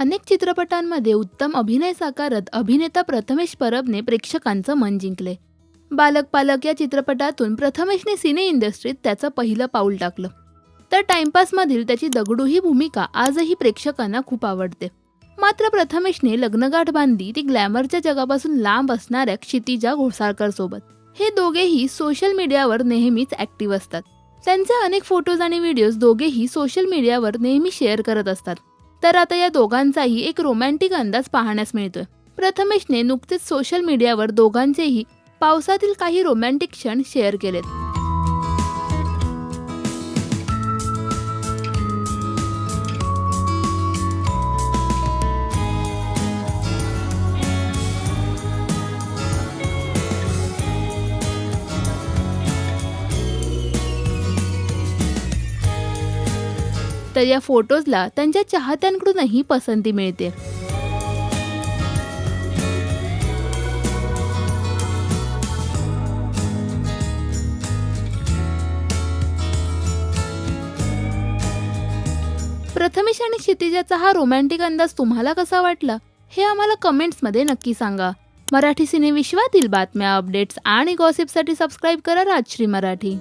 अनेक चित्रपटांमध्ये उत्तम अभिनय साकारत अभिनेता प्रथमेश परबने प्रेक्षकांचं मन जिंकले. बालक पालक या चित्रपटातून प्रथमेशने सिने इंडस्ट्रीत त्याचं पहिलं पाऊल टाकलं. तर टाइमपासमधील त्याची दगडू ही भूमिका आजही प्रेक्षकांना खूप आवडते. मात्र प्रथमेशने लग्नगाठ बांधली ती ग्लॅमरच्या जगापासून लांब असणाऱ्या क्षितिजा घोसाळकर सोबत. हे दोघेही सोशल मीडियावर नेहमीच ऍक्टिव्ह असतात. त्यांचे अनेक फोटोज आणि व्हिडिओज दोघेही सोशल मीडियावर नेहमी शेअर करत असतात. तर आता या दोघांचाही एक रोमॅन्टिक अंदाज पाहण्यास मिळतोय. प्रथमेशने नुकतेच सोशल मीडियावर दोघांचेही पावसातील काही रोमॅन्टिक क्षण शेअर केलेत. तर या फोटोजला त्यांच्या चाहत्यांकडूनही पसंती मिळते. प्रथमेश आणि क्षितिजाचा हा रोमॅन्टिक अंदाज तुम्हाला कसा वाटला हे आम्हाला कमेंट्समध्ये नक्की सांगा. मराठी सिने विश्वातील बातम्या, अपडेट्स आणि गॉसिपसाठी सबस्क्राईब करा राजश्री मराठी.